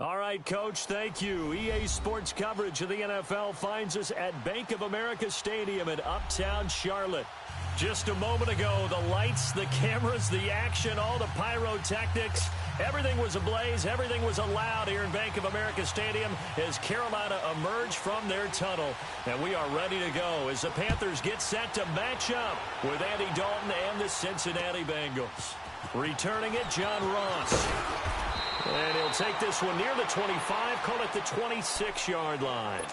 All right, Coach, thank you. EA Sports coverage of the NFL finds us at Bank of America Stadium in Uptown Charlotte. Just a moment ago, the lights, the cameras, the action, all the pyrotechnics, everything was ablaze, everything was allowed here in Bank of America Stadium as Carolina emerged from their tunnel. And we are ready to go as the Panthers get set to match up with Andy Dalton and the Cincinnati Bengals. Returning it, John Ross. And he'll take this one near the 25, call it the 26-yard line.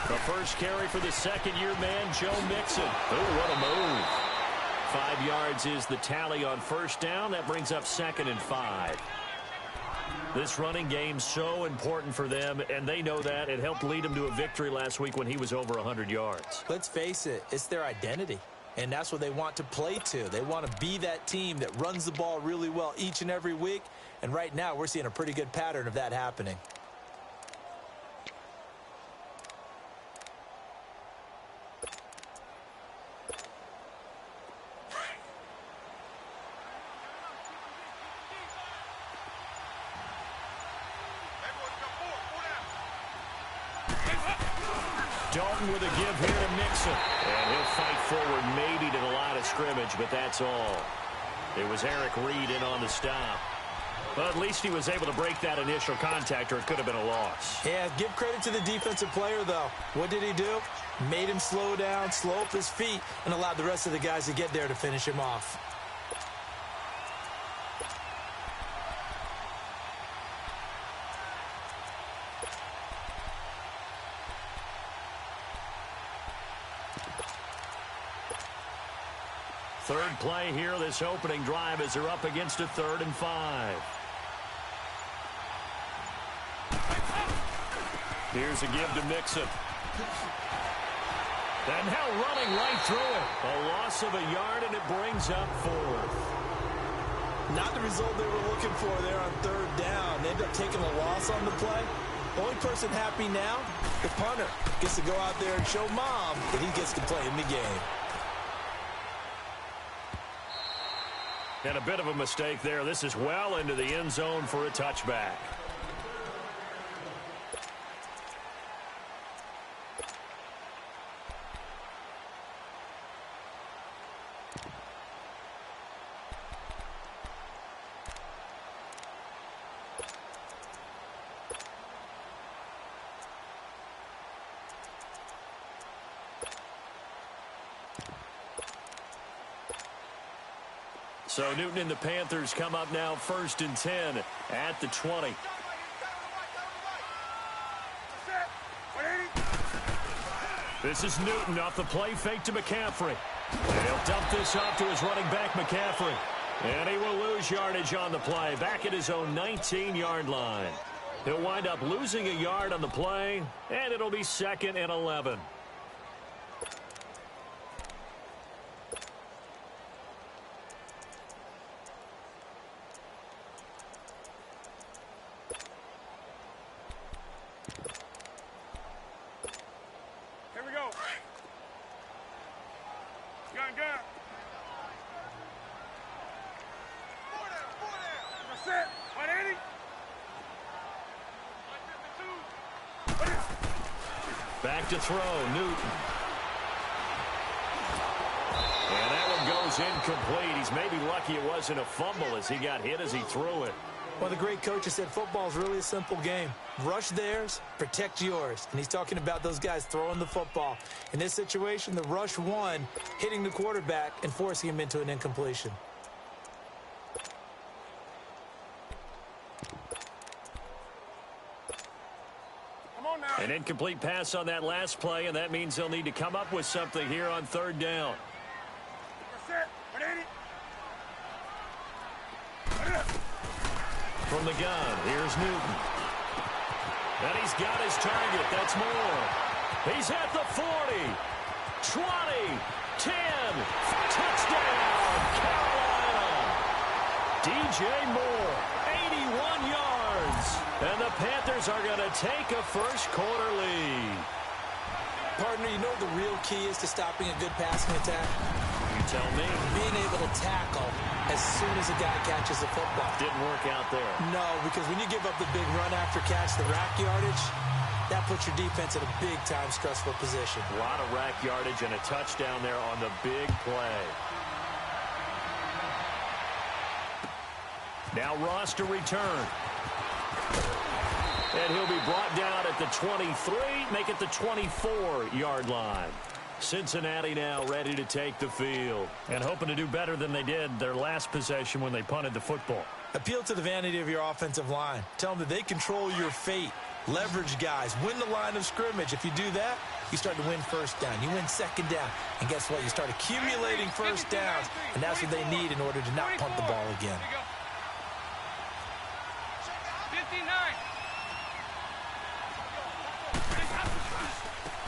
The first carry for the second-year man, Joe Mixon. Oh, what a move. 5 yards is the tally on first down. That brings up 2nd and 5. This running game so important for them, and they know that. It helped lead them to a victory last week when he was over 100 yards. Let's face it, it's their identity, and that's what they want to play to. They want to be that team that runs the ball really well each and every week, and right now we're seeing a pretty good pattern of that happening. Dalton with a give here to Mixon. And he'll fight forward maybe to the line of scrimmage, but that's all. It was Eric Reed in on the stop. But at least he was able to break that initial contact, or it could have been a loss. Yeah, give credit to the defensive player, though. What did he do? Made him slow down, slow up his feet, and allowed the rest of the guys to get there to finish him off. Third play here, this opening drive, as they're up against a 3rd and 5. Here's a give to Mixon. And now running right through it. A loss of a yard, and it brings up 4th. Not the result they were looking for there on 3rd down. They ended up taking a loss on the play. Only person happy now, the punter, gets to go out there and show Mom that he gets to play in the game. And a bit of a mistake there. This is well into the end zone for a touchback. So Newton and the Panthers come up now 1st and 10 at the 20. This is Newton off the play fake to McCaffrey. And he'll dump this off to his running back, McCaffrey. And he will lose yardage on the play, back at his own 19-yard line. He'll wind up losing a yard on the play, and it'll be 2nd and 11. Back to throw, Newton. And that one goes incomplete. He's maybe lucky it wasn't a fumble as he got hit as he threw it. Well, the great coach has said football is really a simple game. Rush theirs, protect yours. And he's talking about those guys throwing the football. In this situation, the rush won, hitting the quarterback and forcing him into an incompletion. Come on, An incomplete pass on that last play, and that means they'll need to come up with something here on third down. From the gun, here's Newton. And he's got his target. That's Moore. He's at the 40, 20, 10. Touchdown, Carolina. DJ Moore, 81 yards. And the Panthers are going to take a first-quarter lead. Partner, you know what the real key is to stopping a good passing attack? You tell me. Being able to tackle as soon as a guy catches the football. Didn't work out there. No, because when you give up the big run after catch, the rack yardage, that puts your defense in a big-time stressful position. A lot of rack yardage and a touchdown there on the big play. Now Ross to return. And he'll be brought down at the 23, make it the 24-yard line. Cincinnati now ready to take the field and hoping to do better than they did their last possession when they punted the football. Appeal to the vanity of your offensive line. Tell them that they control your fate. Leverage guys. Win the line of scrimmage. If you do that, you start to win first down. You win second down. And guess what? You start accumulating first downs. And that's what they need in order to not punt the ball again. 59.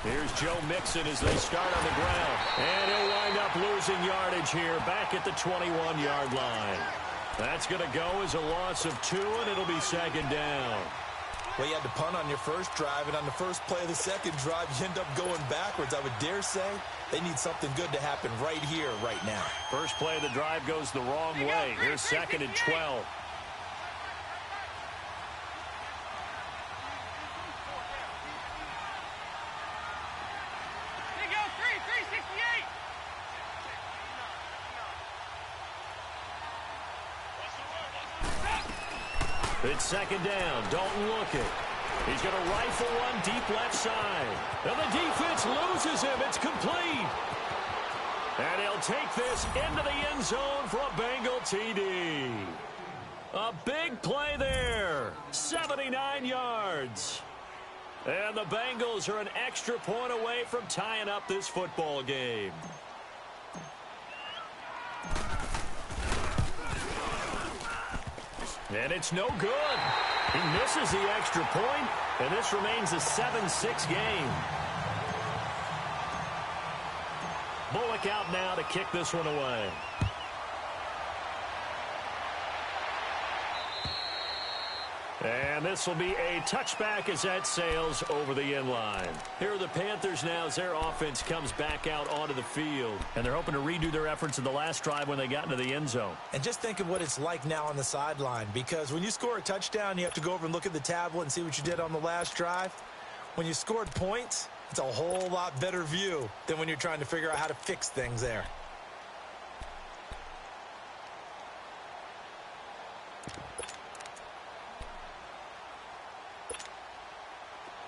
Here's Joe Mixon as they start on the ground. And he'll wind up losing yardage here back at the 21-yard line. That's going to go as a loss of 2, and it'll be second down. Well, you had to punt on your first drive, and on the first play of the second drive, you end up going backwards. I would dare say they need something good to happen right here, right now. First play of the drive goes the wrong way. Here's second and 12. It's second down. Don't look it. He's going to rifle one deep left side. And the defense loses him. It's complete. And he'll take this into the end zone for a Bengal TD. A big play there. 79 yards. And the Bengals are an extra point away from tying up this football game. And it's no good. He misses the extra point, and this remains a 7-6 game. Bullock out now to kick this one away. And this will be a touchback as that sails over the end line. Here are the Panthers now as their offense comes back out onto the field. And they're hoping to redo their efforts in the last drive when they got into the end zone. And just think of what it's like now on the sideline, because when you score a touchdown, you have to go over and look at the tablet and see what you did on the last drive. When you scored points, it's a whole lot better view than when you're trying to figure out how to fix things there.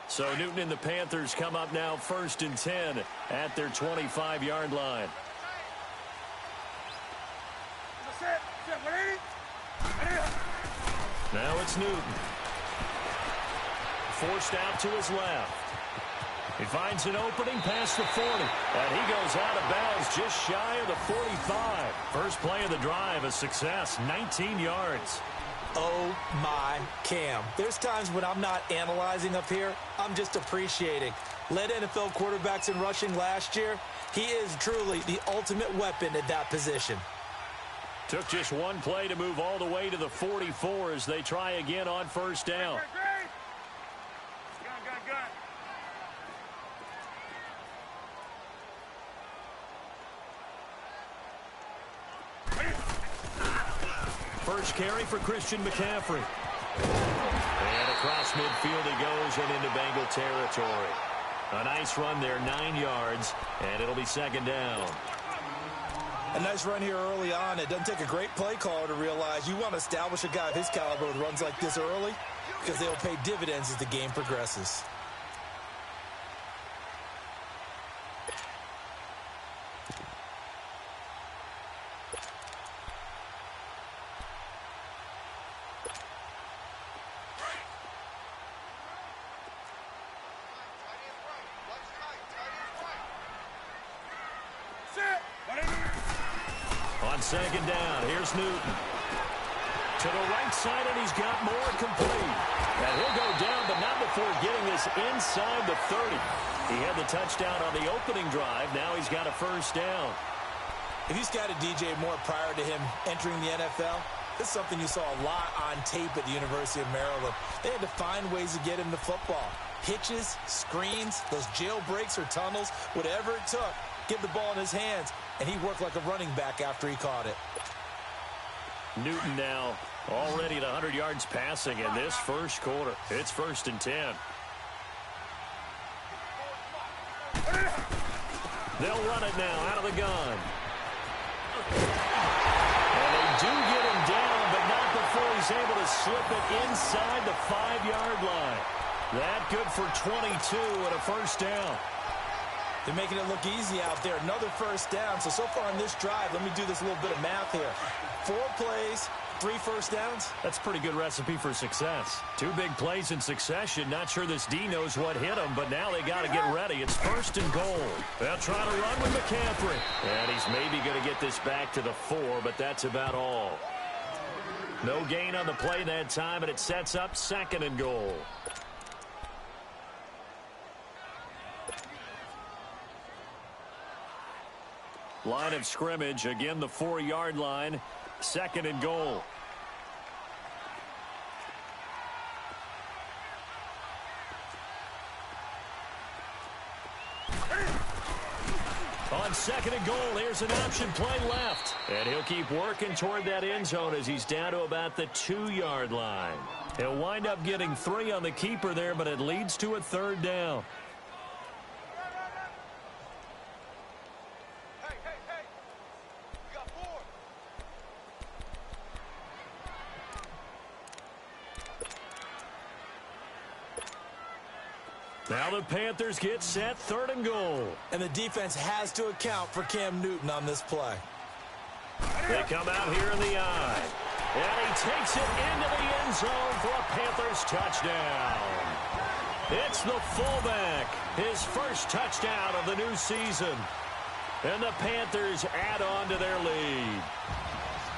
So Newton and the Panthers come up now 1st and 10 at their 25-yard line. Now it's Newton. Forced out to his left. He finds an opening past the 40. And he goes out of bounds just shy of the 45. First play of the drive, a success, 19 yards. Oh, my Cam. There's times when I'm not analyzing up here. I'm just appreciating. Led NFL quarterbacks in rushing last year. He is truly the ultimate weapon at that position. Took just one play to move all the way to the 44 as they try again on first down. First carry for Christian McCaffrey. And across midfield he goes and into Bengal territory. A nice run there, 9 yards, and it'll be second down. A nice run here early on. It doesn't take a great play caller to realize you want to establish a guy of his caliber with runs like this early, because they'll pay dividends as the game progresses. On second down, here's Newton. To the right side, and he's got more complete. And he'll go down, but not before getting this inside the 30. He had the touchdown on the opening drive. Now he's got a first down. If you scouted DJ Moore prior to him entering the NFL, this is something you saw a lot on tape at the University of Maryland. They had to find ways to get him the football. Hitches, screens, those jailbreaks or tunnels, whatever it took, get the ball in his hands, and he worked like a running back after he caught it. Newton now already at 100 yards passing in this first quarter. It's 1st and 10. They'll run it now out of the gun. And they do get him down, but not before he's able to slip it inside the 5-yard line. That good for 22 and a first down. They're making it look easy out there. Another first down. So far on this drive, let me do this little bit of math here. 4 plays, 3 first downs. That's a pretty good recipe for success. 2 big plays in succession. Not sure this D knows what hit him, but now they got to get ready. It's 1st and goal. They'll try to run with McCaffrey. And he's maybe going to get this back to the 4, but that's about all. No gain on the play that time, and it sets up 2nd and goal. Line of scrimmage, again the 4-yard line, 2nd and goal. On 2nd and goal, here's an option play left. And he'll keep working toward that end zone as he's down to about the 2-yard line. He'll wind up getting 3 on the keeper there, but it leads to a 3rd down. Now the Panthers get set, 3rd and goal. And the defense has to account for Cam Newton on this play. They come out here in the I. And he takes it into the end zone for a Panthers touchdown. It's the fullback, his first touchdown of the new season. And the Panthers add on to their lead.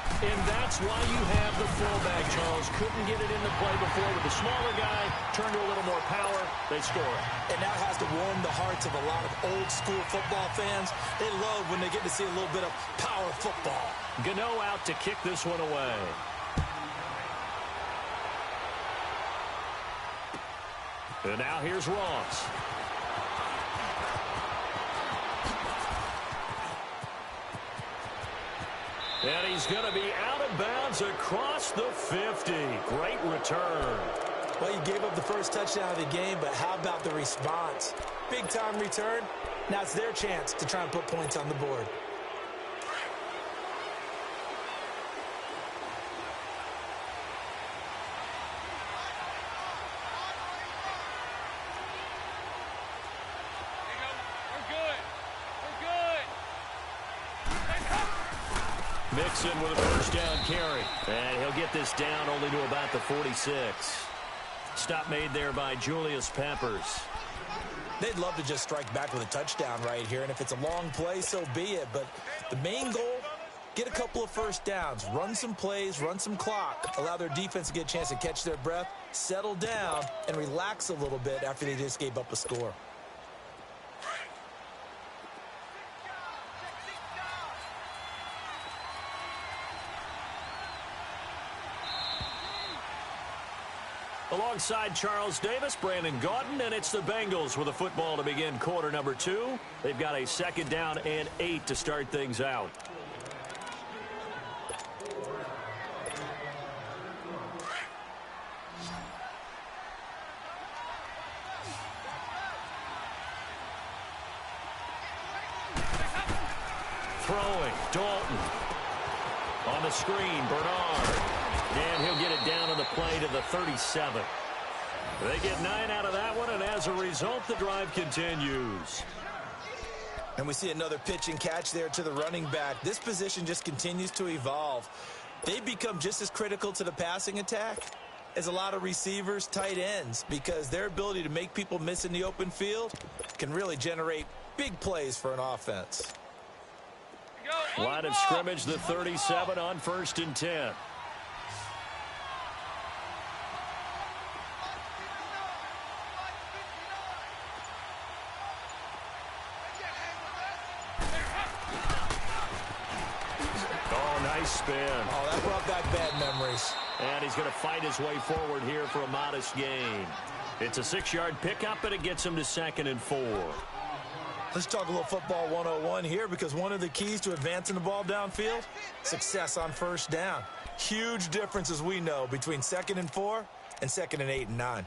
And that's why you have the fullback, Charles. Couldn't get it into play before with the smaller guy. Turned to a little more power. They score. And that has to warm the hearts of a lot of old-school football fans. They love when they get to see a little bit of power football. Gano out to kick this one away. And now here's Ross. And he's going to be out of bounds across the 50. Great return. Well, you gave up the first touchdown of the game, but how about the response? Big-time return. Now it's their chance to try and put points on the board. Mixon with a first down carry. And he'll get this down only to about the 46. Stop made there by Julius Peppers. They'd love to just strike back with a touchdown right here, and if it's a long play, so be it. But the main goal, get a couple of first downs, run some plays, run some clock, allow their defense to get a chance to catch their breath, settle down, and relax a little bit after they just gave up a score. Alongside Charles Davis, Brandon Gaudin, and it's the Bengals with a football to begin quarter number 2. They've got a 2nd down and 8 to start things out. Throwing, Dalton. On the screen, Bernard. And he'll get it down on the play to the 37. They get 9 out of that one, and as a result, the drive continues. And we see another pitch and catch there to the running back. This position just continues to evolve. They become just as critical to the passing attack as a lot of receivers, tight ends, because their ability to make people miss in the open field can really generate big plays for an offense. Line of scrimmage, the 37 on 1st and 10. Oh, nice spin. Oh, that brought back bad memories. And he's going to fight his way forward here for a modest gain. It's a 6-yard pickup, and it gets him to 2nd and 4. Let's talk a little football 101 here, because one of the keys to advancing the ball downfield, success on 1st down. Huge difference, as we know, between 2nd and 4 and 2nd and 8 and 9.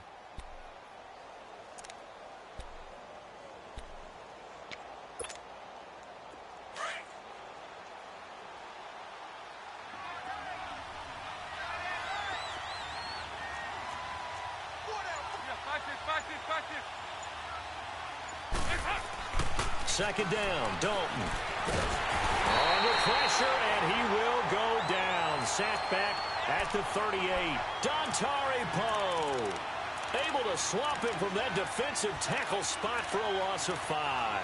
Second down, Dalton. Under pressure, and he will go down. Sacked back at the 38. Dontari Poe able to swamp him from that defensive tackle spot for a loss of 5.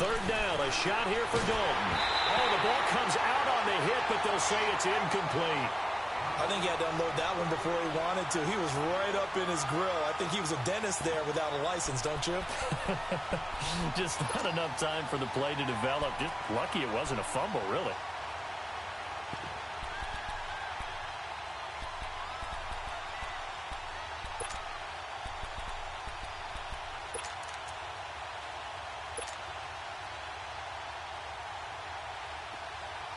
Third down, a shot here for Dalton. Oh, the ball comes out on the hit, but they'll say it's incomplete. I think he had to unload that one before he wanted to. He was right up in his grill. I think he was a dentist there without a license, don't you? Just not enough time for the play to develop. Just lucky it wasn't a fumble, really.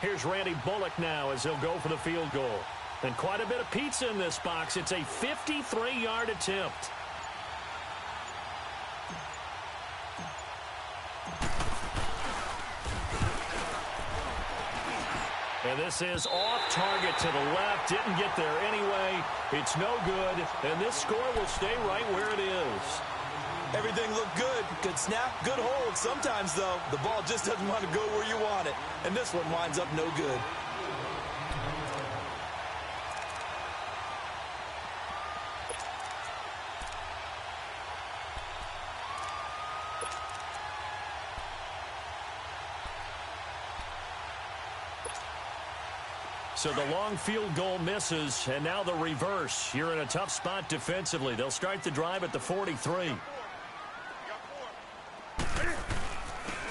Here's Randy Bullock now as he'll go for the field goal. And quite a bit of pizza in this box. It's a 53-yard attempt. And this is off target to the left. Didn't get there anyway. It's no good. And this score will stay right where it is. Everything looked good. Good snap, good hold. Sometimes, though, the ball just doesn't want to go where you want it. And this one winds up no good. So the long field goal misses, and now the reverse. You're in a tough spot defensively. They'll start the drive at the 43.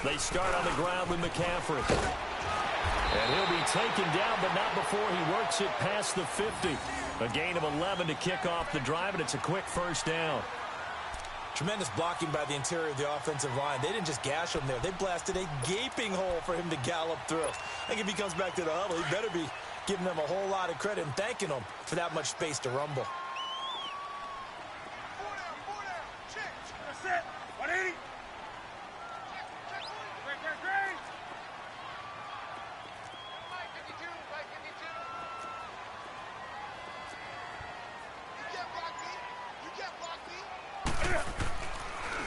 They start on the ground with McCaffrey. And he'll be taken down, but not before he works it past the 50. A gain of 11 to kick off the drive, and it's a quick first down. Tremendous blocking by the interior of the offensive line. They didn't just gash him there. They blasted a gaping hole for him to gallop through. I think if he comes back to the huddle, he better be giving them a whole lot of credit and thanking them for that much space to rumble.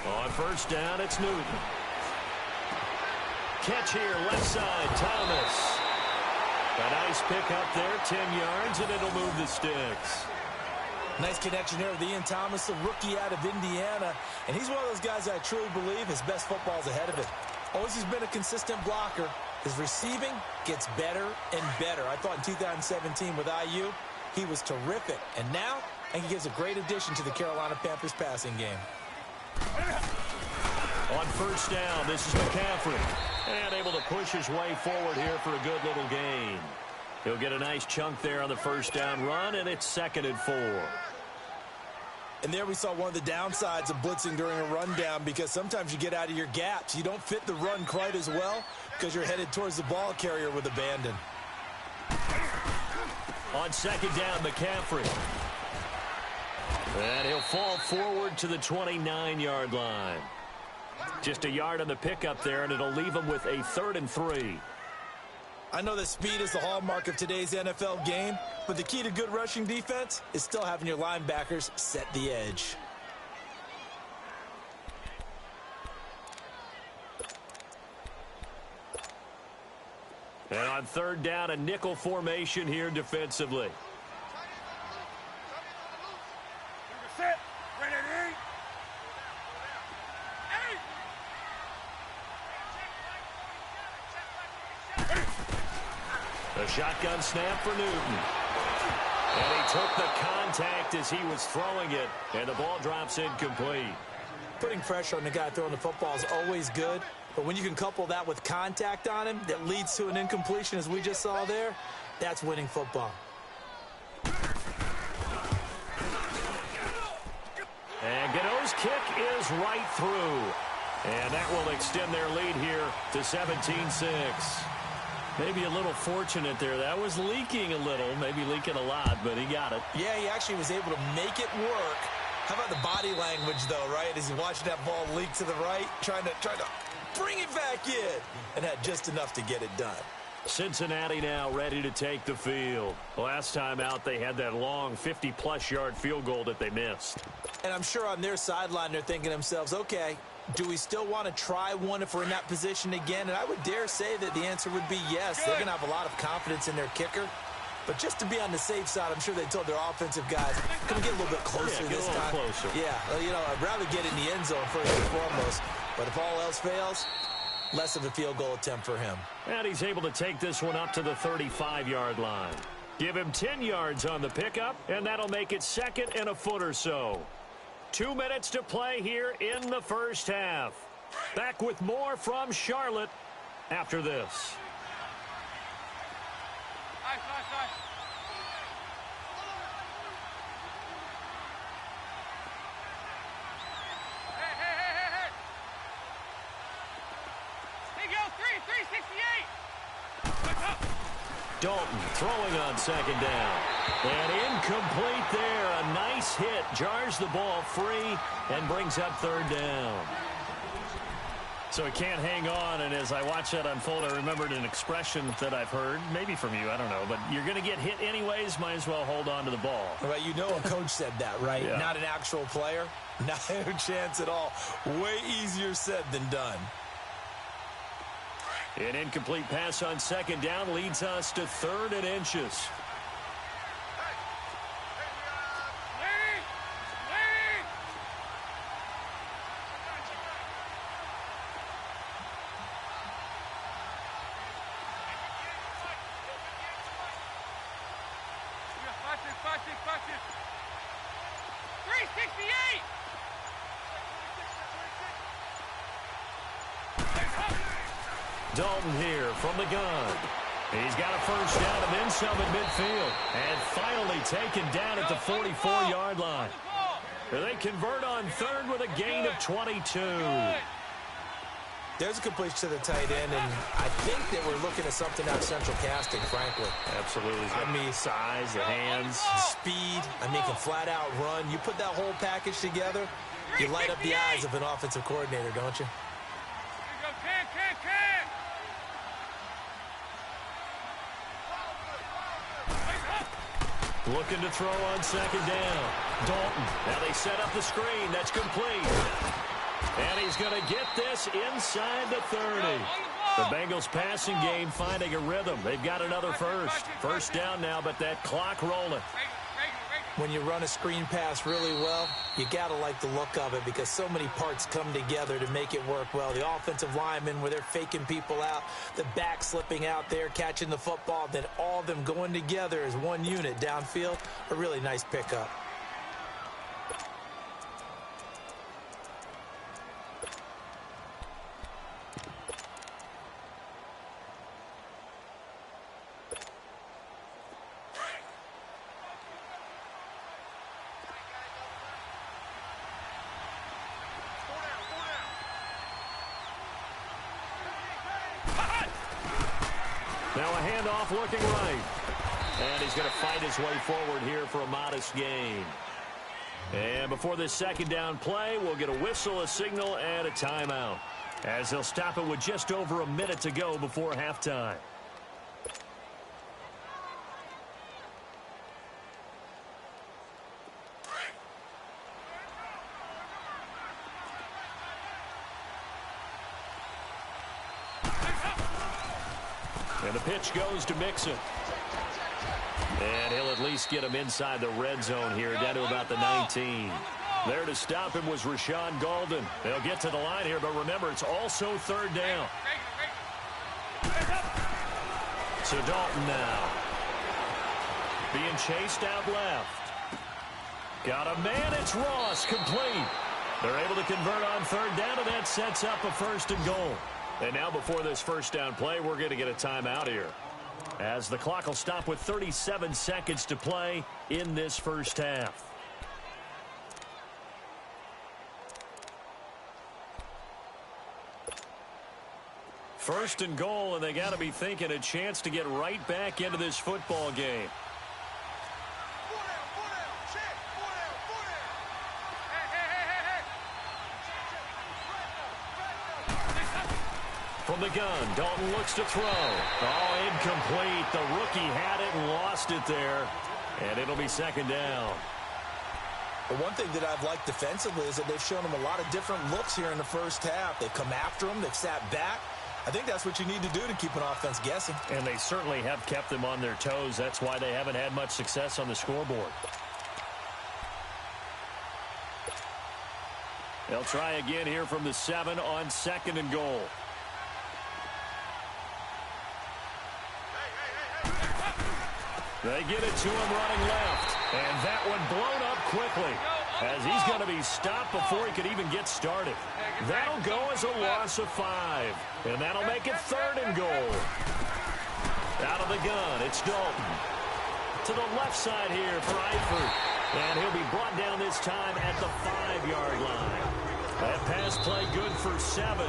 On first down, it's Newton. Catch here, left side, Thomas. A nice pick up there, 10 yards, and it'll move the sticks. Nice connection here with Ian Thomas, a rookie out of Indiana. And he's one of those guys I truly believe his best football is ahead of him. Always has been a consistent blocker. His receiving gets better and better. I thought in 2017 with IU, he was terrific. And now, I think he gives a great addition to the Carolina Panthers passing game. On first down, this is McCaffrey. And able to push his way forward here for a good little gain. He'll get a nice chunk there on the first down run, and it's 2nd and 4. And there we saw one of the downsides of blitzing during a rundown, because sometimes you get out of your gaps. You don't fit the run quite as well because you're headed towards the ball carrier with abandon. On second down, McCaffrey. And he'll fall forward to the 29-yard line. Just a yard on the pickup there, and it'll leave him with a 3rd and 3. I know that speed is the hallmark of today's NFL game, but the key to good rushing defense is still having your linebackers set the edge. And on third down, a nickel formation here defensively. The shotgun snap for Newton. And he took the contact as he was throwing it, and the ball drops incomplete. Putting pressure on the guy throwing the football is always good, but when you can couple that with contact on him that leads to an incompletion, as we just saw there, that's winning football. And Gano's kick is right through. And that will extend their lead here to 17-6. Maybe a little fortunate there. That was leaking a little, maybe leaking a lot, but he got it. Yeah, he actually was able to make it work. How about the body language, though, right? As he watched that ball leak to the right, trying to bring it back in, and had just enough to get it done. Cincinnati now ready to take the field. Last time out, they had that long 50-plus yard field goal that they missed. And I'm sure on their sideline, they're thinking to themselves, okay, do we still want to try one if we're in that position again? And I would dare say that the answer would be yes. They're going to have a lot of confidence in their kicker. But just to be on the safe side, I'm sure they told their offensive guys, can we get a little bit closer this time? Closer. Yeah, you know, I'd rather get in the end zone first and foremost. But if all else fails, less of a field goal attempt for him. And he's able to take this one up to the 35-yard line. Give him 10 yards on the pickup, and that'll make it second and a foot or so. 2 minutes to play here in the first half. Back with more from Charlotte after this. Dalton throwing on second down. And incomplete there. A nice hit. Jars the ball free and brings up third down. So he can't hang on, and as I watch that unfold, I remembered an expression that I've heard, maybe from you, I don't know, but you're going to get hit anyways, might as well hold on to the ball. Well, you know a coach said that, right? Yeah. Not an actual player. Not a chance at all. Way easier said than done. An incomplete pass on second down leads us to third and inches. Dalton here from the gun. He's got a first down and then some at midfield. And finally taken down at the 44-yard line. They convert on third with a gain of 22. There's a completion to the tight end, and I think that we're looking at something out of central casting, frankly. Absolutely. I mean, size, the hands. Speed. I mean, can flat out run. You put that whole package together, you light up the eyes of an offensive coordinator, don't you? Looking to throw on second down. Dalton. Now they set up the screen. That's complete. And he's going to get this inside the 30. The Bengals passing game finding a rhythm. They've got another first. First down now, but that clock rolling. When you run a screen pass really well, you got to like the look of it because so many parts come together to make it work well. The offensive linemen, where they're faking people out, the back slipping out there, catching the football, then all of them going together as one unit downfield, a really nice pickup. Now a handoff looking right. And he's going to fight his way forward here for a modest gain. And before this second down play, we'll get a whistle, a signal, and a timeout, as they'll stop it with just over a minute to go before halftime. And the pitch goes to Mixon. And he'll at least get him inside the red zone here, down to about the 19. There to stop him was Rashawn Golden. They'll get to the line here, but remember, it's also third down. So Dalton now. Being chased out left. Got a man, it's Ross, complete. They're able to convert on third down, and that sets up a 1st and goal. And now before this first down play, we're going to get a timeout here, as the clock will stop with 37 seconds to play in this first half. First and goal, and they got to be thinking a chance to get right back into this football game. From the gun, Dalton looks to throw. Oh, incomplete. The rookie had it and lost it there. And it'll be second down. But one thing that I've liked defensively is that they've shown him a lot of different looks here in the first half. They've come after him. They've sat back. I think that's what you need to do to keep an offense guessing. And they certainly have kept them on their toes. That's why they haven't had much success on the scoreboard. They'll try again here from the 7 on 2nd and goal. They get it to him running left. And that one blown up quickly, as he's going to be stopped before he could even get started. That'll go as a loss of 5. And that'll make it 3rd and goal. Out of the gun, it's Dalton. To the left side here for Eifert. And he'll be brought down this time at the 5-yard line. That pass play good for 7,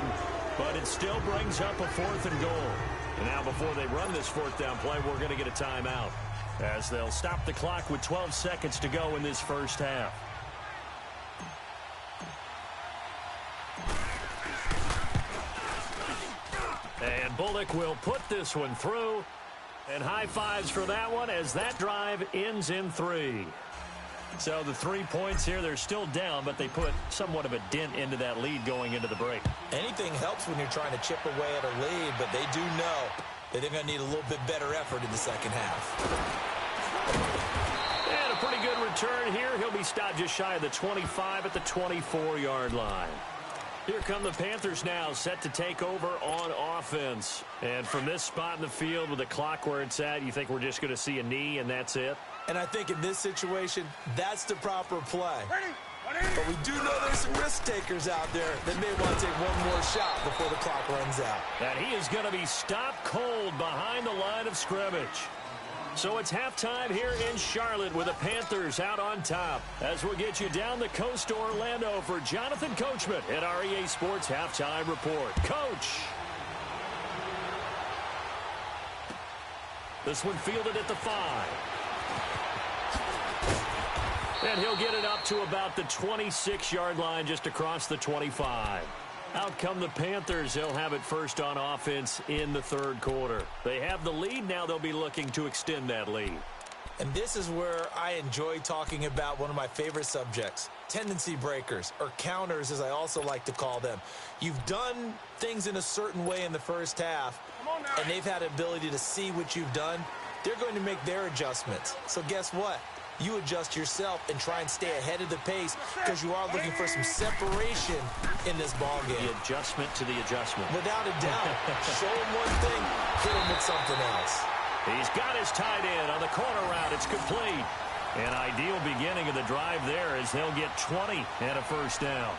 but it still brings up a 4th and goal. And now before they run this 4th down play, we're going to get a timeout, as they'll stop the clock with 12 seconds to go in this first half. And Bullock will put this one through. And high fives for that one, as that drive ends in 3. So the 3 points here, they're still down, but they put somewhat of a dent into that lead going into the break. Anything helps when you're trying to chip away at a lead, but they do know that they're going to need a little bit better effort in the second half. And a pretty good return here. He'll be stopped just shy of the 25 at the 24-yard line. Here come the Panthers now, set to take over on offense. And from this spot in the field with the clock where it's at, you think we're just going to see a knee and that's it? And I think in this situation, that's the proper play. But we do know there's some risk takers out there that may want to take one more shot before the clock runs out. And he is going to be stopped cold behind the line of scrimmage. So it's halftime here in Charlotte with the Panthers out on top. As we'll get you down the coast to Orlando for Jonathan Coachman at our EA Sports Halftime Report. Coach! This one fielded at the 5. And he'll get it up to about the 26-yard line, just across the 25. Out come the Panthers. They'll have it first on offense in the 3rd quarter. They have the lead. Now they'll be looking to extend that lead. And this is where I enjoy talking about one of my favorite subjects, tendency breakers, or counters as I also like to call them. You've done things in a certain way in the first half, and they've had an ability to see what you've done. They're going to make their adjustments. So guess what? You adjust yourself and try and stay ahead of the pace, because you are looking for some separation in this ball game. The adjustment to the adjustment. Without a doubt. Show him one thing, hit him with something else. He's got his tight end on the corner route. It's complete. An ideal beginning of the drive there, as they'll get 20 and a first down.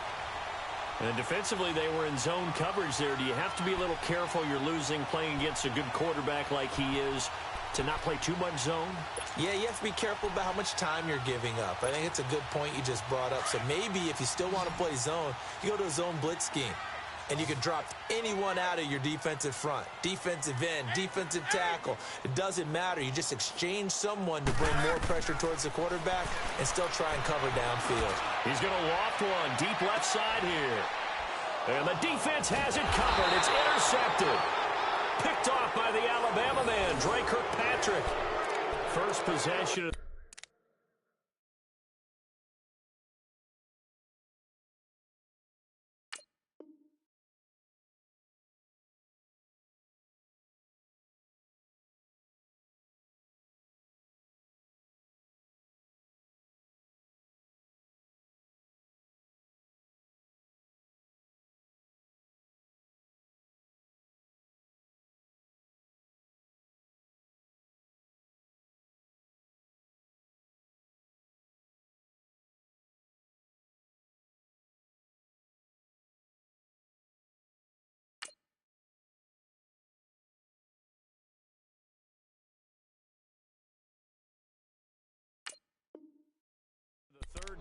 And defensively, they were in zone coverage there. Do you have to be a little careful? You're losing, playing against a good quarterback like he is, to not play too much zone? Yeah, you have to be careful about how much time you're giving up. I think it's a good point you just brought up. So maybe if you still want to play zone, you go to a zone blitz scheme, and you can drop anyone out of your defensive front, defensive end, defensive tackle. It doesn't matter. You just exchange someone to bring more pressure towards the quarterback and still try and cover downfield. He's going to loft one deep left side here. And the defense has it covered. It's intercepted. Picked off by the Alabama man, Dre Kirkpatrick. First possession.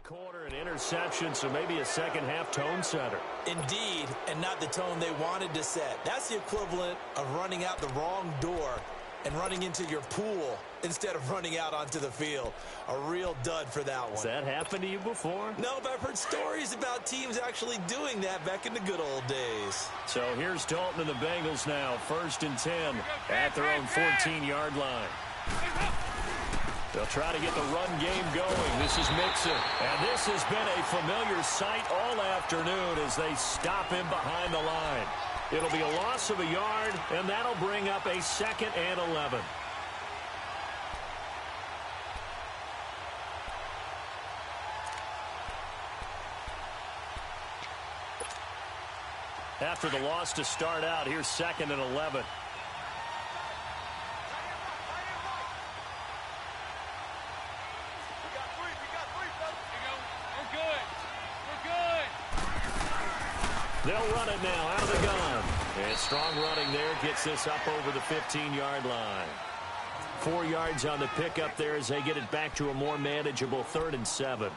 corner, an interception, so maybe a second-half tone setter. Indeed, and not the tone they wanted to set. That's the equivalent of running out the wrong door and running into your pool instead of running out onto the field. A real dud for that one. Has that happened to you before? No, but I've heard stories about teams actually doing that back in the good old days. So here's Dalton and the Bengals now, 1st and 10 at their own 14-yard line. They'll try to get the run game going. This is Mixon. And this has been a familiar sight all afternoon as they stop him behind the line. It'll be a loss of a yard, and that'll bring up a 2nd and 11. After the loss to start out, here's 2nd and 11. They'll run it now out of the gun. And strong running there gets this up over the 15-yard line. 4 yards on the pickup there as they get it back to a more manageable 3rd and 7.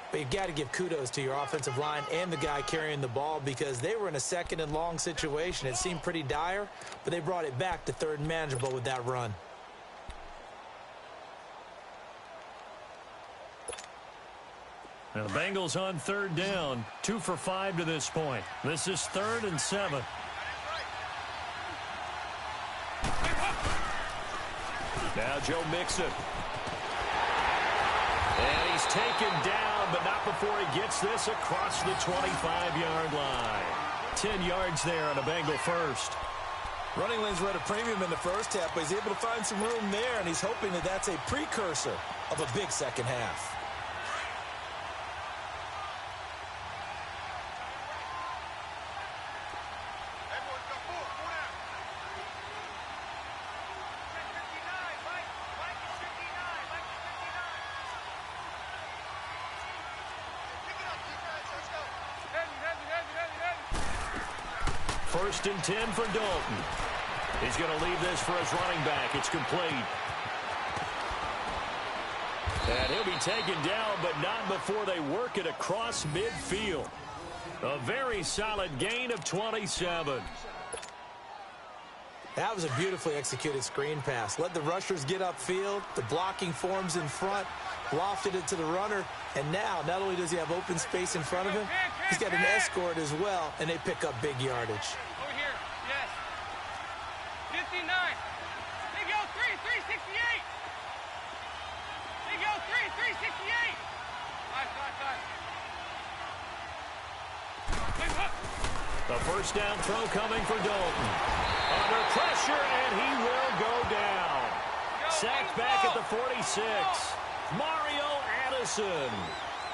But you've got to give kudos to your offensive line and the guy carrying the ball because they were in a 2nd and long situation. It seemed pretty dire, but they brought it back to 3rd and manageable with that run. Now the Bengals on 3rd down, 2 for 5 to this point. This is 3rd and 7. Now Joe Mixon. And he's taken down, but not before he gets this across the 25-yard line. 10 yards there on a Bengal first. Running lanes were at a premium in the first half, but he's able to find some room there, and he's hoping that that's a precursor of a big second half. First and 10 for Dalton. He's going to leave this for his running back. It's complete. And he'll be taken down, but not before they work it across midfield. A very solid gain of 27. That was a beautifully executed screen pass. Let the rushers get upfield. The blocking forms in front. Lofted it to the runner. And now, not only does he have open space in front of him, he's got an escort as well, and they pick up big yardage. Over here, yes. 59. They go 368. They go 368. The first down throw coming for Dalton. Under pressure, and he will go down. Sacked back at the 46. Mario Addison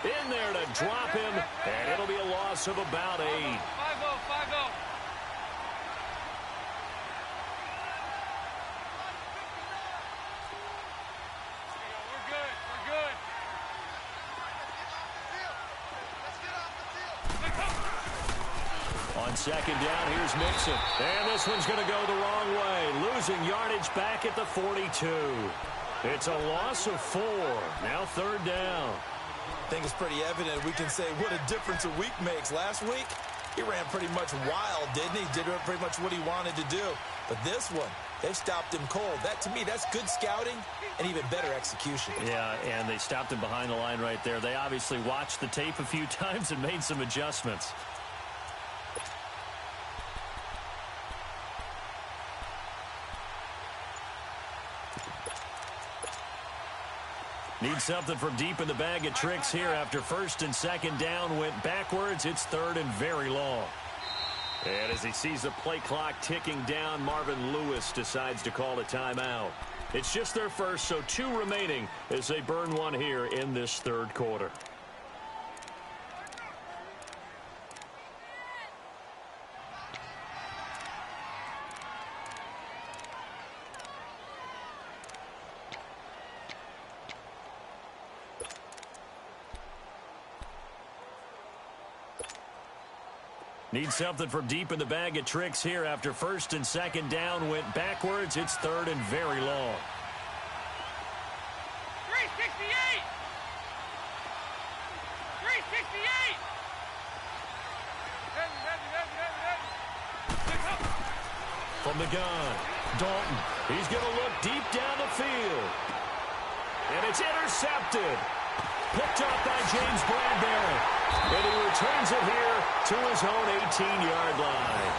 in there to drop him, and it'll be a loss of about 8. 5-0, 5-0. We're good, we're good. On 2nd down, here's Mixon. And this one's going to go the wrong way. Losing yardage back at the 42. It's a loss of 4. Now 3rd down. I think it's pretty evident. We can say what a difference a week makes. Last week, he ran pretty much wild, didn't he? Did pretty much what he wanted to do. But this one, they stopped him cold. That, to me, that's good scouting and even better execution. Yeah, and they stopped him behind the line right there. They obviously watched the tape a few times and made some adjustments. Need something from deep in the bag of tricks here after 1st and 2nd down went backwards. It's 3rd and very long. And as he sees the play clock ticking down, Marvin Lewis decides to call a timeout. It's just their first, so 2 remaining as they burn one here in this 3rd quarter. Need something from deep in the bag of tricks here after 1st and 2nd down went backwards. It's 3rd and very long. 368. from the gun. Dalton, he's going to look deep down the field. And it's intercepted. Picked up by James Bradbury. And he returns it here to his own 18-yard line.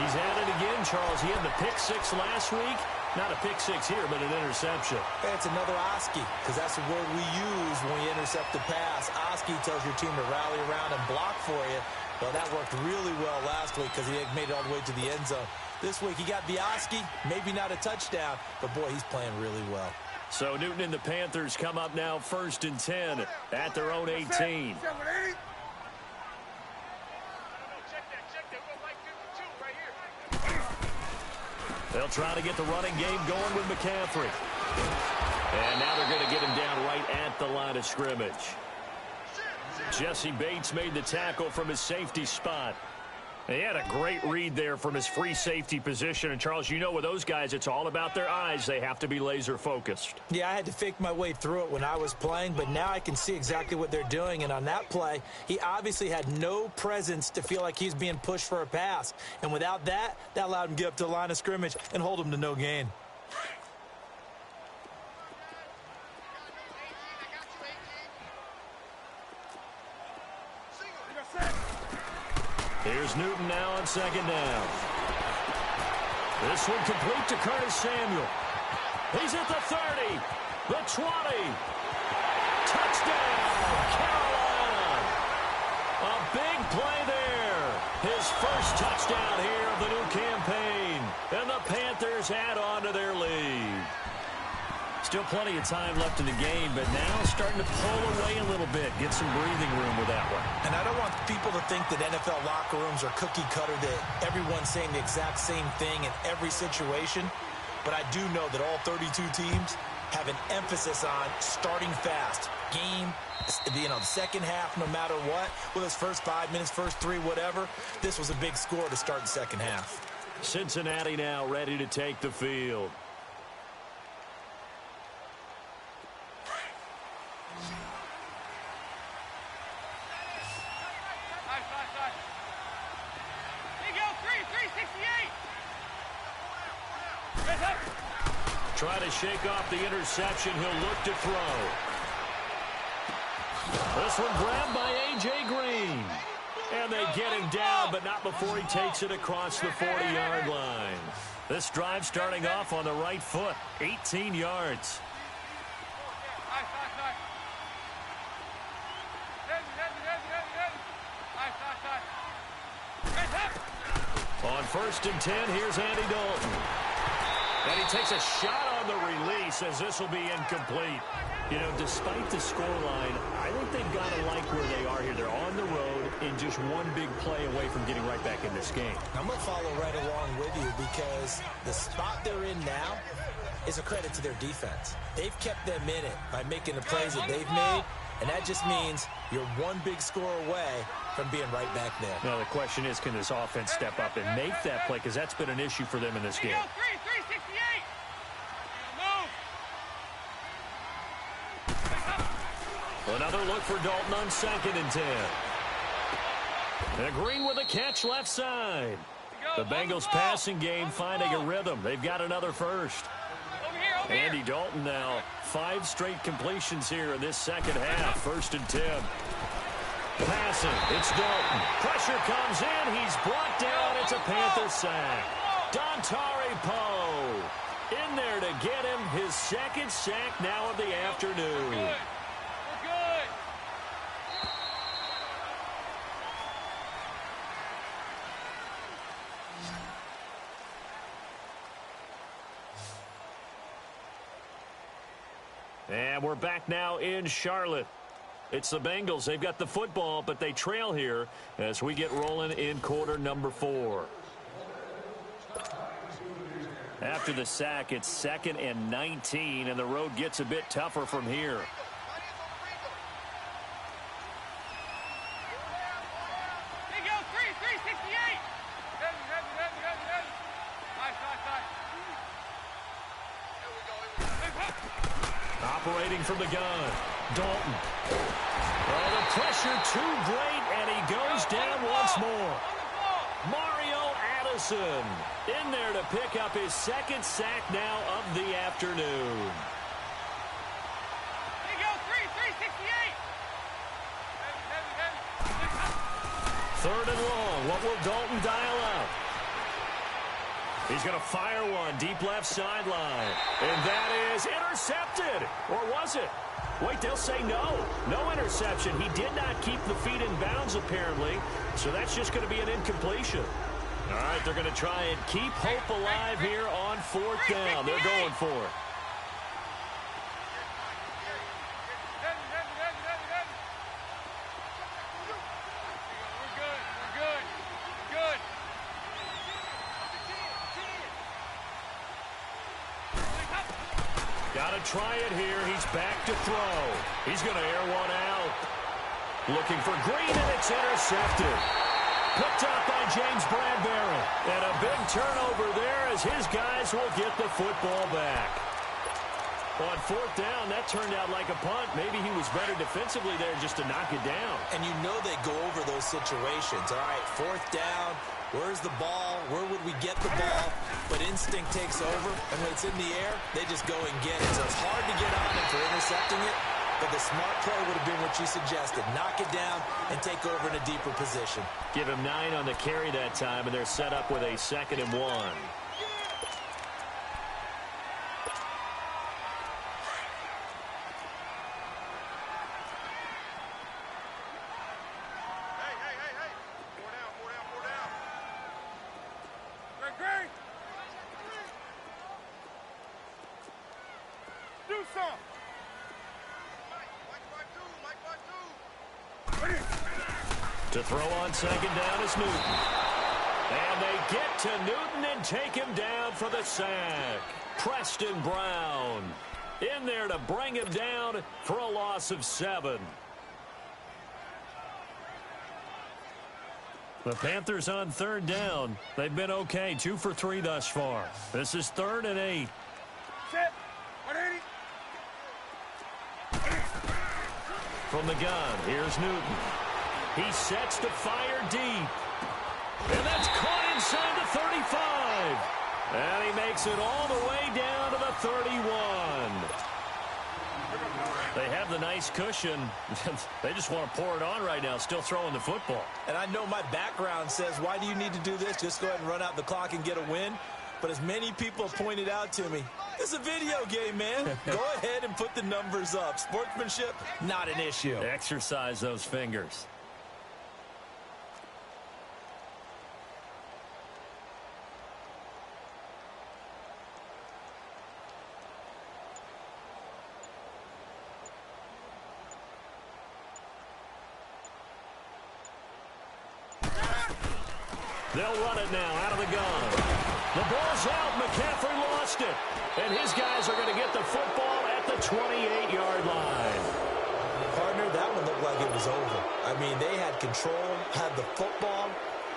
He's at it again, Charles. He had the pick six last week. Not a pick six here, but an interception. Hey, it's another Oski, because that's the word we use when you intercept the pass. Oski tells your team to rally around and block for you. Well, that worked really well last week because he made it all the way to the end zone. This week he got the Oski, maybe not a touchdown, but boy, he's playing really well. So Newton and the Panthers come up now 1st and 10 at their own 18. They'll try to get the running game going with McCaffrey. And now they're going to get him down right at the line of scrimmage. Jesse Bates made the tackle from his safety spot. He had a great read there from his free safety position. And, Charles, you know with those guys, it's all about their eyes. They have to be laser-focused. Yeah, I had to fake my way through it when I was playing, but now I can see exactly what they're doing. And on that play, he obviously had no presence to feel like he's being pushed for a pass. And without that, that allowed him to get up to the line of scrimmage and hold him to no gain. Here's Newton now on 2nd down. This one complete to Curtis Samuel. He's at the 30, the 20. Touchdown, Carolina. A big play there. His first touchdown here of the new campaign. And the Panthers add on to their lead. Still plenty of time left in the game, but now starting to pull away a little bit. Get some breathing room with that one. And I don't want people to think that NFL locker rooms are cookie cutter, that everyone's saying the exact same thing in every situation. But I do know that all 32 teams have an emphasis on starting fast. Game, the second half, no matter what. Whether it's first 5 minutes, first 3, whatever. This was a big score to start the second half. Cincinnati now ready to take the field. Try to shake off the interception. He'll look to throw. This one grabbed by A.J. Green. And they get him down, but not before he takes it across the 40-yard line. This drive starting off on the right foot. 18 yards. On 1st and 10, here's Andy Dalton. And he takes a shot on the release as this will be incomplete. You know, despite the scoreline, I think they've got to like where they are here. They're on the road in just one big play away from getting right back in this game. I'm going to follow right along with you because the spot they're in now is a credit to their defense. They've kept them in it by making the plays that they've made, and that just means you're one big score away from being right back there. Now, the question is, can this offense step up and make that play? Because that's been an issue for them in this game. Another look for Dalton on 2nd and 10. And Green with a catch left side. The Bengals passing game finding a rhythm. They've got another first. Andy Dalton now 5 straight completions here in this second half. 1st and 10. Passing. It's Dalton. Pressure comes in. He's brought down. It's a Panther sack. Dontari Poe in there to get him his 2nd sack now of the afternoon. And we're back now in Charlotte. It's the Bengals. They've got the football, but they trail here as we get rolling in quarter number 4. After the sack, it's 2nd and 19, and the road gets a bit tougher from here. Operating from the gun, Dalton. Oh, the pressure too great, and he goes down once more. Mario Madison in there to pick up his second sack now of the afternoon. 368. Third and long. What will Dalton dial up? He's going to fire one deep left sideline. And that is intercepted. Or was it? Wait, they'll say no. No interception. He did not keep the feet in bounds, apparently. So that's just going to be an incompletion. All right, they're going to try and keep hope alive here on fourth down. They're going for it. Got to try it here. He's back to throw. He's going to air one out. Looking for Green, and it's intercepted. Picked up by James Bradbury. And a big turnover there as his guys will get the football back. On fourth down, that turned out like a punt. Maybe he was better defensively there just to knock it down. And you know they go over those situations. All right, fourth down. Where's the ball? Where would we get the ball? But instinct takes over, and when it's in the air, they just go and get it. So it's hard to get on him for intercepting it, but the smart play would have been what you suggested. Knock it down and take over in a deeper position. Give him 9 on the carry that time, and they're set up with a 2nd and 1. To throw on 2nd down is Newton. And they get to Newton and take him down for the sack. Preston Brown in there to bring him down for a loss of 7. The Panthers on 3rd down. They've been okay, 2 for 3 thus far. This is 3rd and 8. Set. 180. From the gun, here's Newton. He sets to fire deep. And that's caught inside the 35. And he makes it all the way down to the 31. They have the nice cushion. They just want to pour it on right now, still throwing the football. And I know my background says, why do you need to do this? Just go ahead and run out the clock and get a win. But as many people have pointed out to me, it's a video game, man. Go ahead and put the numbers up. Sportsmanship, not an issue. Exercise those fingers. They'll run it now out of the gun. The ball's out. McCaffrey lost it. And his guys are going to get the football at the 28-yard line. Partner, that one looked like it was over. I mean, they had control, had the football,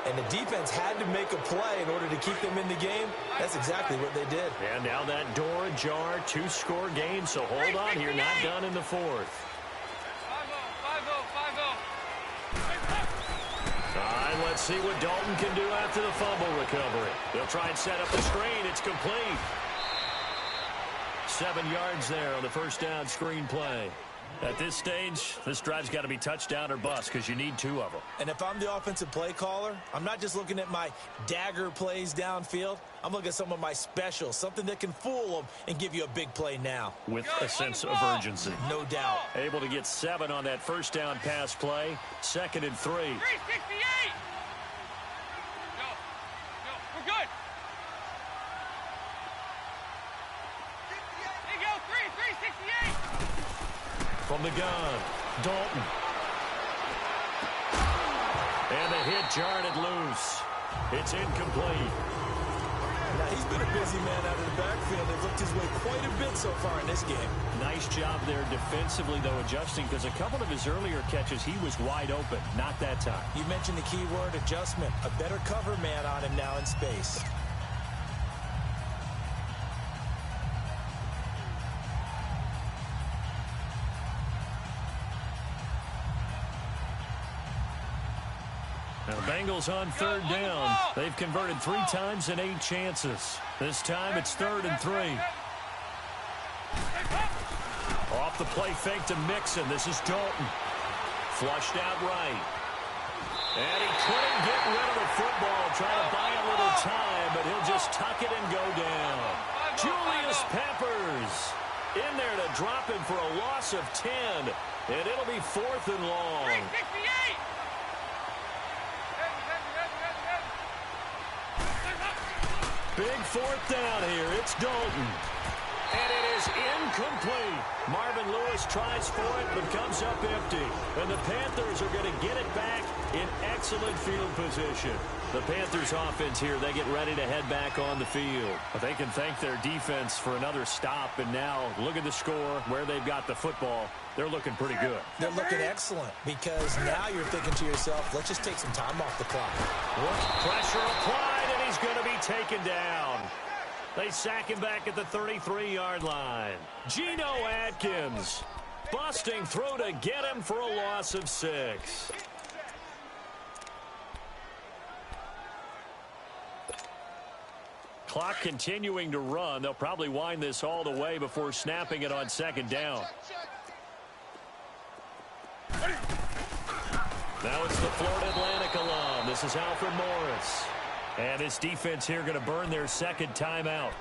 and the defense had to make a play in order to keep them in the game. That's exactly what they did. And now that door ajar, 2-score game, so hold on here, not done in the 4th. 5-0. All right, let's see what Dalton can do after the fumble recovery. They'll try and set up the screen. It's complete. 7 yards there on the first down screen play. At this stage, this drive's got to be touchdown or bust because you need 2 of them. And if I'm the offensive play caller, I'm not just looking at my dagger plays downfield. I'm looking at some of my specials, something that can fool them and give you a big play now. With a sense of urgency. No doubt. Able to get 7 on that first down pass play. 2nd and 3. 368. Go. We're good. There you go. 368. From the gun, Dalton. And the hit jarred it loose. It's incomplete. Now, he's been a busy man out of the backfield. They've looked his way quite a bit so far in this game. Nice job there defensively, though, adjusting, because a couple of his earlier catches, he was wide open. Not that time. You mentioned the key word, adjustment. A better cover man on him now in space. Now, the Bengals on third down. They've converted 3 times in 8 chances. This time it's 3rd and 3. Off the play fake to Mixon. This is Dalton. Flushed out right. And he couldn't get rid of the football. Trying to buy a little time, but he'll just tuck it and go down. Julius Peppers in there to drop him for a loss of 10. And it'll be 4th and long. 368. Big 4th down here. It's Dalton. And it is incomplete. Marvin Lewis tries for it, but comes up empty. And the Panthers are going to get it back in excellent field position. The Panthers offense here, they get ready to head back on the field. But they can thank their defense for another stop. And now look at the score, where they've got the football. They're looking pretty good. They're looking excellent because now you're thinking to yourself, let's just take some time off the clock. Pressure applied, and he's going to be taken down. They sack him back at the 33-yard line. Geno Atkins busting through to get him for a loss of 6. Clock continuing to run. They'll probably wind this all the way before snapping it on 2nd down. Now it's the Florida Atlantic alum. This is Alfred Morris. And this defense here going to burn their 2nd timeout.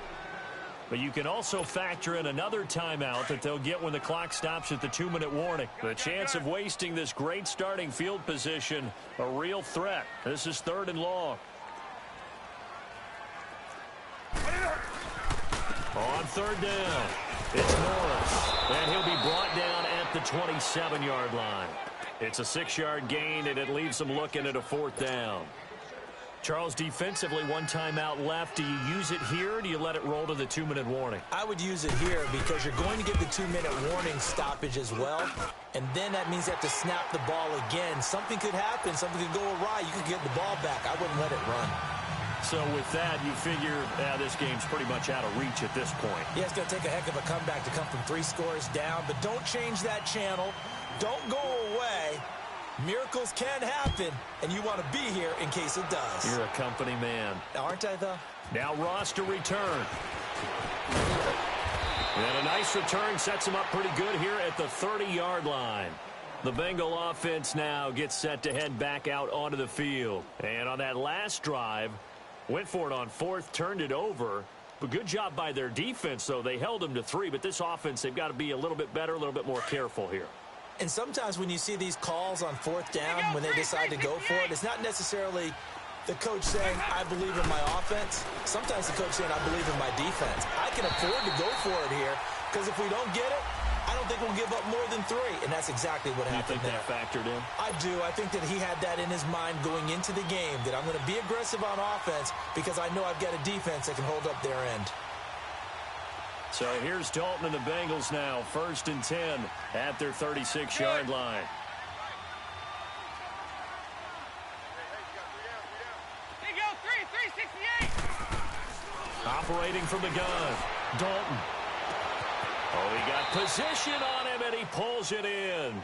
But you can also factor in another timeout that they'll get when the clock stops at the 2-minute warning. The chance of wasting this great starting field position, a real threat. This is 3rd and long. On 3rd down, it's Morris. And he'll be brought down at the 27-yard line. It's a 6-yard gain, and it leaves them looking at a 4th down. Charles, defensively, 1 timeout left. Do you use it here, or do you let it roll to the 2-minute warning? I would use it here because you're going to get the 2-minute warning stoppage as well. And then that means you have to snap the ball again. Something could happen. Something could go awry. You could get the ball back. I wouldn't let it run. So with that, you figure this game's pretty much out of reach at this point. Yeah, it's going to take a heck of a comeback to come from 3 scores down. But don't change that channel. Don't go away. Miracles can happen, and you want to be here in case it does. You're a company man. Aren't I, though? Now Ross to return. And a nice return sets him up pretty good here at the 30-yard line. The Bengal offense now gets set to head back out onto the field. And on that last drive, went for it on 4th, turned it over. But good job by their defense, though. They held them to 3, but this offense, they've got to be a little bit better, a little bit more careful here. And sometimes when you see these calls on 4th down, when they decide to go for it, it's not necessarily the coach saying, I believe in my offense. Sometimes the coach saying, I believe in my defense. I can afford to go for it here because if we don't get it, I don't think we'll give up more than 3. And that's exactly what happened there. You think that factored in? I do. I think that he had that in his mind going into the game, that I'm going to be aggressive on offense because I know I've got a defense that can hold up their end. So here's Dalton and the Bengals now, 1st and 10 at their 36-yard line. There you go, 368. Operating from the gun, Dalton. Oh, he got position on him, and he pulls it in.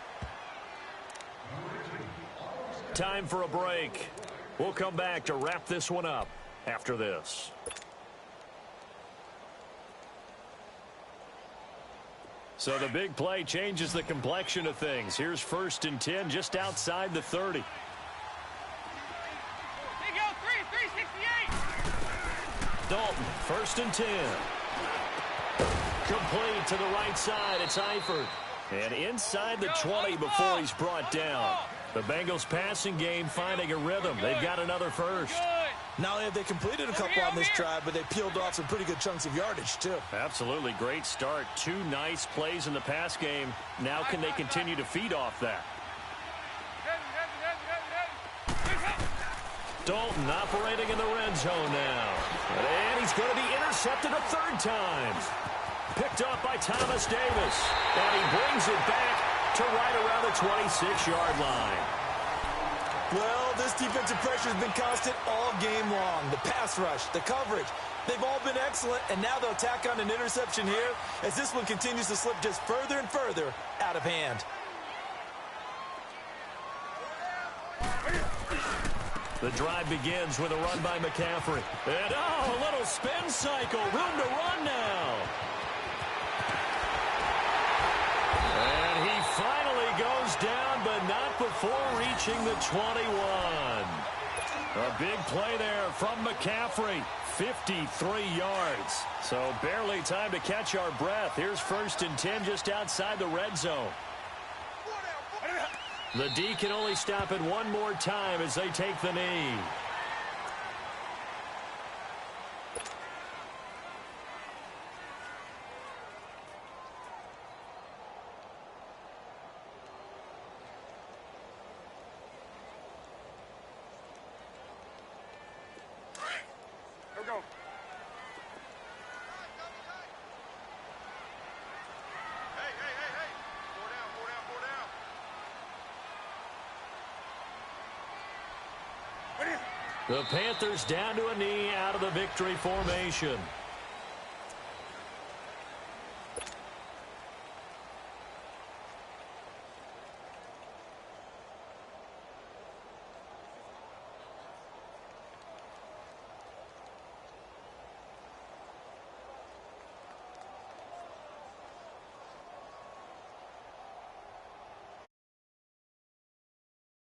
Time for a break. We'll come back to wrap this one up after this. So the big play changes the complexion of things. Here's 1st and 10 just outside the 30. There you go, 368. Dalton, 1st and 10. Complete to the right side. It's Eifert. And inside the 20 before he's brought down. The Bengals passing game finding a rhythm. They've got another first. Not only have they completed a couple on this drive, but they peeled off some pretty good chunks of yardage, too. Absolutely. Great start. 2 nice plays in the pass game. Now can they continue to feed off that? Dalton operating in the red zone now. And he's going to be intercepted a 3rd time. Picked up by Thomas Davis. And he brings it back to right around the 26-yard line. Well, this defensive pressure has been constant all game long. The pass rush, the coverage, they've all been excellent, and now they'll tack on an interception here as this one continues to slip just further and further out of hand. The drive begins with a run by McCaffrey. And, a little spin cycle. Room to run now. And he finally goes down, but not before reaching the 21. A big play there from McCaffrey. 53 yards. So barely time to catch our breath. Here's 1st and 10 just outside the red zone. The D can only stop it one more time as they take the knee. Go. Hey. 4 down. The Panthers down to a knee out of the victory formation.